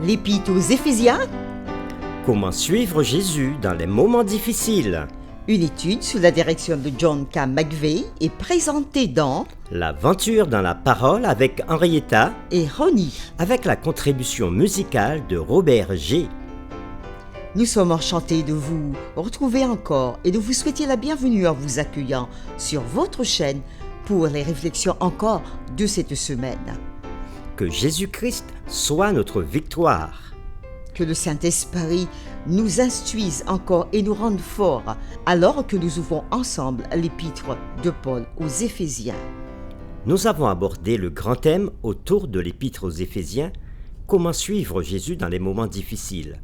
L'Épître aux Éphésiens, Comment suivre Jésus dans les moments difficiles? une étude sous la direction de John K. McVeigh est présentée dans L'aventure dans la parole avec Henrietta, et Ronnie. avec la contribution musicale de Robert G. Nous sommes enchantés de vous retrouver encore et de vous souhaiter la bienvenue en vous accueillant sur votre chaîne pour les réflexions encore de cette semaine. Que Jésus-Christ soit notre victoire. Que le Saint-Esprit nous instruise encore et nous rende forts alors que nous ouvrons ensemble l'épître de Paul aux Éphésiens. Nous avons abordé le grand thème autour de l'épître aux Éphésiens, comment suivre Jésus dans les moments difficiles.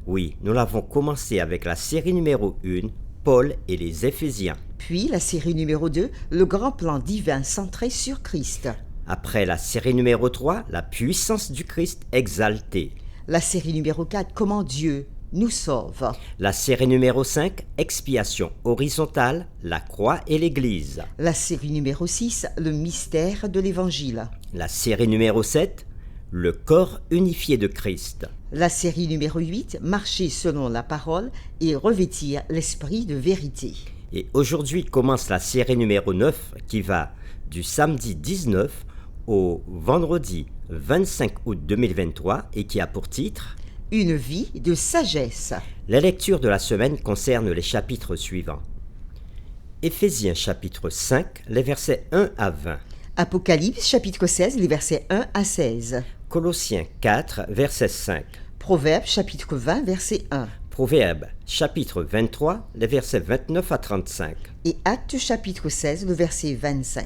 Oui, nous l'avons commencé avec la série numéro 1, Paul et les Éphésiens. Puis la série numéro 2, le grand plan divin centré sur Christ. Après la série numéro 3, la puissance du Christ exaltée. La série numéro 4, comment Dieu nous sauve. La série numéro 5, expiation horizontale, la croix et l'Église. La série numéro 6, le mystère de l'Évangile. La série numéro 7, le corps unifié de Christ. La série numéro 8, marcher selon la parole et revêtir l'esprit de vérité. Et aujourd'hui commence la série numéro 9 qui va du samedi 19 au vendredi 25 août 2023 et qui a pour titre Une vie de sagesse. La lecture de la semaine concerne les chapitres suivants. Éphésiens chapitre 5, les versets 1 à 20. Apocalypse chapitre 16, les versets 1 à 16. Colossiens 4, verset 5. Proverbes chapitre 20, verset 1. Proverbes chapitre 23, les versets 29 à 35. Et Actes chapitre 16, le verset 25.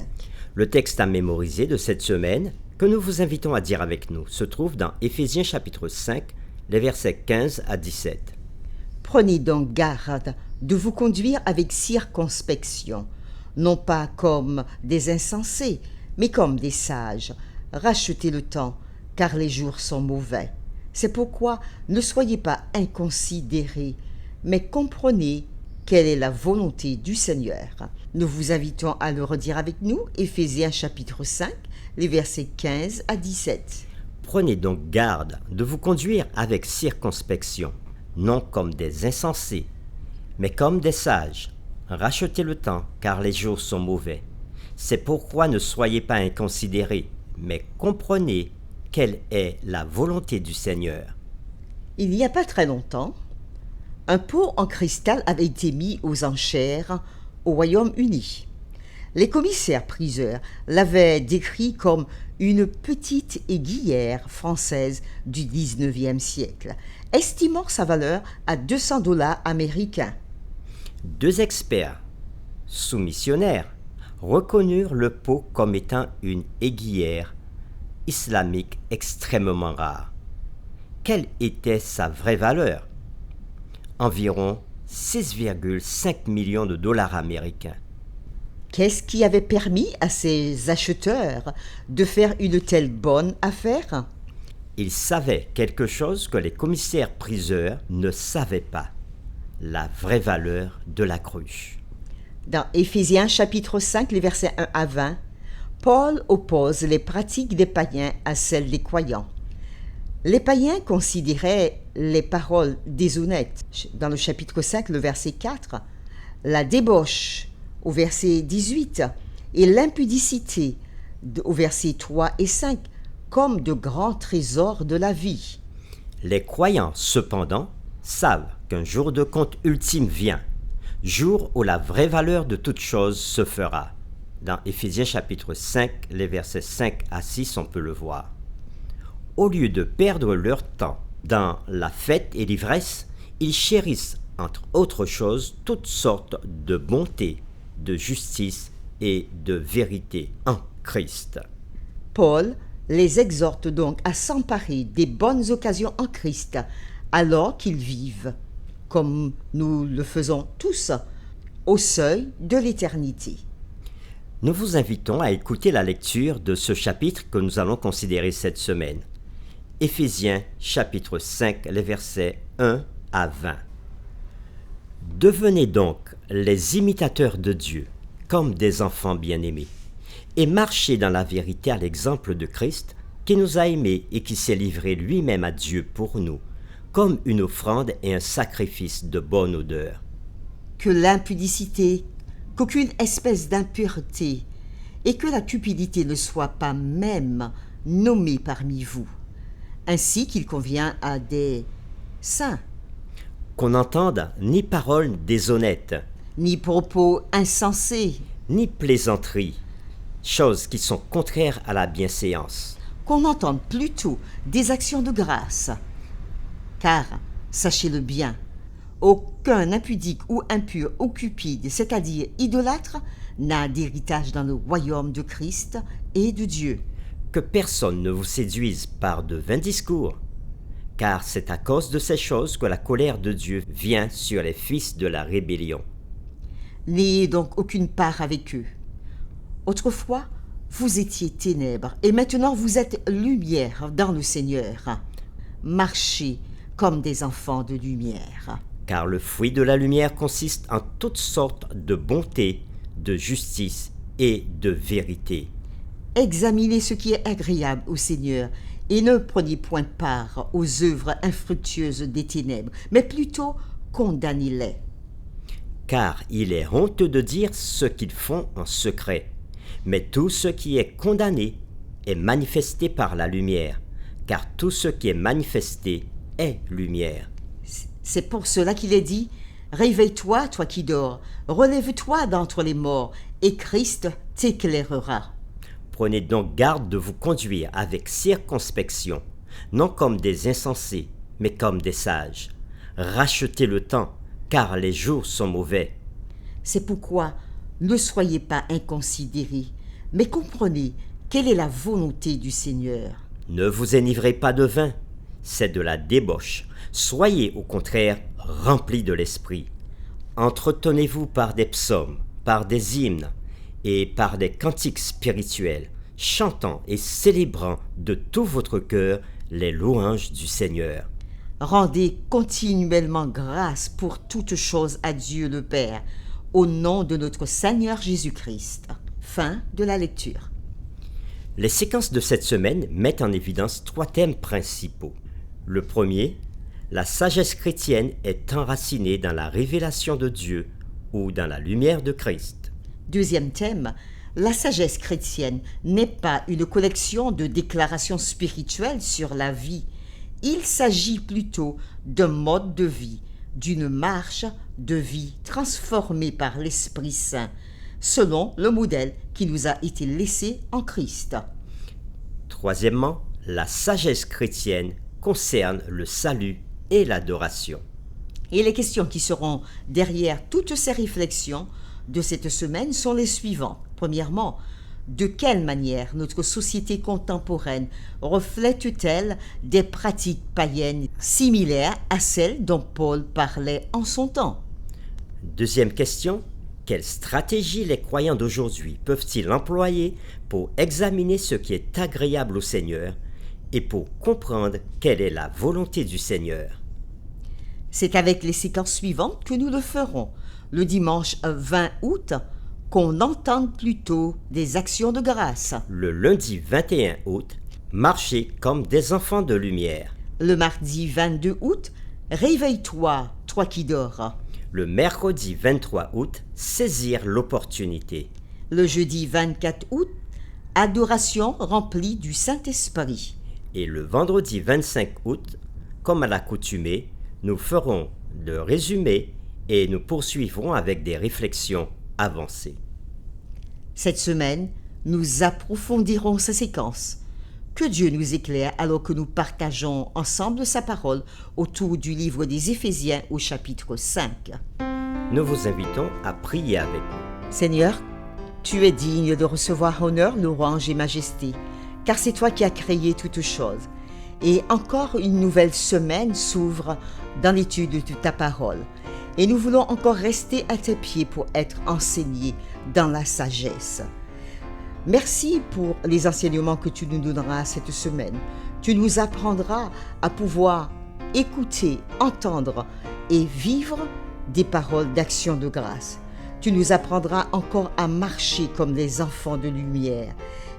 Le texte à mémoriser de cette semaine, que nous vous invitons à dire avec nous, se trouve dans Éphésiens chapitre 5, les versets 15 à 17. Prenez donc garde de vous conduire avec circonspection, non pas comme des insensés, mais comme des sages. Rachetez le temps, car les jours sont mauvais. C'est pourquoi ne soyez pas inconsidérés, mais comprenez quelle est la volonté du Seigneur. Nous vous invitons à le redire avec nous, Éphésiens chapitre 5, les versets 15 à 17. Prenez donc garde de vous conduire avec circonspection, non comme des insensés, mais comme des sages. Rachetez le temps, car les jours sont mauvais. C'est pourquoi ne soyez pas inconsidérés, mais comprenez quelle est la volonté du Seigneur. Il n'y a pas très longtemps, un pot en cristal avait été mis aux enchères au Royaume-Uni. Les commissaires-priseurs l'avaient décrit comme une petite aiguillère française du 19e siècle, estimant sa valeur à 200 $ américains. Deux experts, soumissionnaires, reconnurent le pot comme étant une aiguillère islamique extrêmement rare. Quelle était sa vraie valeur? Environ 6,5 millions de dollars américains. Qu'est-ce qui avait permis à ces acheteurs de faire une telle bonne affaire? Ils savaient quelque chose que les commissaires-priseurs ne savaient pas, la vraie valeur de la cruche. Dans Éphésiens chapitre 5, les versets 1 à 20, Paul oppose les pratiques des païens à celles des croyants. Les païens considéraient les paroles déshonnêtes, dans le chapitre 5, le verset 4, la débauche, au verset 18, et l'impudicité, au verset 3 et 5, comme de grands trésors de la vie. Les croyants, cependant, savent qu'un jour de compte ultime vient, jour où la vraie valeur de toute chose se fera. Dans Éphésiens chapitre 5, les versets 5 à 6, on peut le voir. Au lieu de perdre leur temps dans la fête et l'ivresse, ils chérissent, entre autres choses, toutes sortes de bonté, de justice et de vérité en Christ. Paul les exhorte donc à s'emparer des bonnes occasions en Christ, alors qu'ils vivent, comme nous le faisons tous, au seuil de l'éternité. Nous vous invitons à écouter la lecture de ce chapitre que nous allons considérer cette semaine. Éphésiens chapitre 5, les versets 1 à 20. Devenez donc les imitateurs de Dieu, comme des enfants bien-aimés, et marchez dans la vérité à l'exemple de Christ, qui nous a aimés et qui s'est livré lui-même à Dieu pour nous, comme une offrande et un sacrifice de bonne odeur. Que l'impudicité, qu'aucune espèce d'impureté et que la cupidité ne soient pas même nommées parmi vous, ainsi qu'il convient à des saints. Qu'on n'entende ni paroles déshonnêtes, Ni propos insensés, ni plaisanteries, choses qui sont contraires à la bienséance. qu'on entende plutôt des actions de grâce. Car, sachez-le bien, aucun impudique ou impur ou cupide, c'est-à-dire idolâtre, n'a d'héritage dans le royaume de Christ et de Dieu. Que personne ne vous séduise par de vains discours, car c'est à cause de ces choses que la colère de Dieu vient sur les fils de la rébellion. N'ayez donc aucune part avec eux. Autrefois, vous étiez ténèbres, et maintenant vous êtes lumière dans le Seigneur. Marchez comme des enfants de lumière. Car le fruit de la lumière consiste en toutes sortes de bonté, de justice et de vérité. Examinez ce qui est agréable au Seigneur, et ne prenez point part aux œuvres infructueuses des ténèbres, mais plutôt condamnez-les. Car il est honteux de dire ce qu'ils font en secret. Mais tout ce qui est condamné est manifesté par la lumière, car tout ce qui est manifesté est lumière. C'est pour cela qu'il est dit « Réveille-toi, toi qui dors, relève-toi d'entre les morts, et Christ t'éclairera. » Prenez donc garde de vous conduire avec circonspection, non comme des insensés, mais comme des sages. Rachetez le temps, car les jours sont mauvais. C'est pourquoi ne soyez pas inconsidérés, mais comprenez quelle est la volonté du Seigneur. Ne vous enivrez pas de vin, c'est de la débauche. Soyez au contraire remplis de l'esprit. Entretenez-vous par des psaumes, par des hymnes et par des cantiques spirituels, chantant et célébrant de tout votre cœur les louanges du Seigneur. Rendez continuellement grâce pour toutes choses à Dieu le Père, au nom de notre Seigneur Jésus-Christ. Fin de la lecture. Les séquences de cette semaine mettent en évidence 3 thèmes principaux. Le premier, la sagesse chrétienne est enracinée dans la révélation de Dieu ou dans la lumière de Christ. Deuxième thème, la sagesse chrétienne n'est pas une collection de déclarations spirituelles sur la vie. Il s'agit plutôt d'un mode de vie, d'une marche de vie transformée par l'Esprit Saint, selon le modèle qui nous a été laissé en Christ. Troisièmement, la sagesse chrétienne concerne le salut et l'adoration. Et les questions qui seront derrière toutes ces réflexions de cette semaine sont les suivantes. Premièrement, de quelle manière notre société contemporaine reflète-t-elle des pratiques païennes similaires à celles dont Paul parlait en son temps? Deuxième question, quelle stratégie les croyants d'aujourd'hui peuvent-ils employer pour examiner ce qui est agréable au Seigneur et pour comprendre quelle est la volonté du Seigneur? C'est avec les séquences suivantes que nous le ferons. Le dimanche 20 août, qu'on entende plutôt des actions de grâce. Le lundi 21 août, marchez comme des enfants de lumière. Le mardi 22 août, réveille-toi, toi qui dors. Le mercredi 23 août, saisir l'opportunité. Le jeudi 24 août, adoration remplie du Saint-Esprit. Et le vendredi 25 août, comme à l'accoutumée, nous ferons le résumé et nous poursuivrons avec des réflexions avancées. Cette semaine, nous approfondirons ces séquences. Que Dieu nous éclaire alors que nous partageons ensemble sa parole autour du livre des Éphésiens au chapitre 5. Nous vous invitons à prier avec nous. Seigneur, tu es digne de recevoir honneur, louange et majesté, car c'est toi qui as créé toutes choses. Et encore une nouvelle semaine s'ouvre dans l'étude de ta parole. Et nous voulons encore rester à tes pieds pour être enseignés dans la sagesse. Merci pour les enseignements que tu nous donneras cette semaine. Tu nous apprendras à pouvoir écouter, entendre et vivre des paroles d'action de grâce. Tu nous apprendras encore à marcher comme des enfants de lumière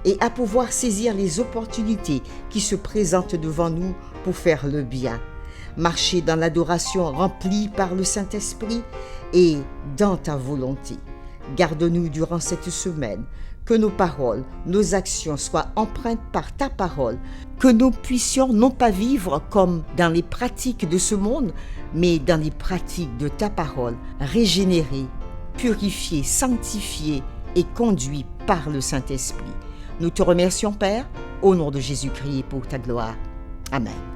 et à pouvoir saisir les opportunités qui se présentent devant nous pour faire le bien. Marcher dans l'adoration remplie par le Saint-Esprit et dans ta volonté. Garde-nous durant cette semaine, que nos paroles, nos actions soient empreintes par ta parole, que nous puissions non pas vivre comme dans les pratiques de ce monde, mais dans les pratiques de ta parole, régénérés, purifiés, sanctifiés et conduits par le Saint-Esprit. Nous te remercions, Père, au nom de Jésus-Christ et pour ta gloire. Amen.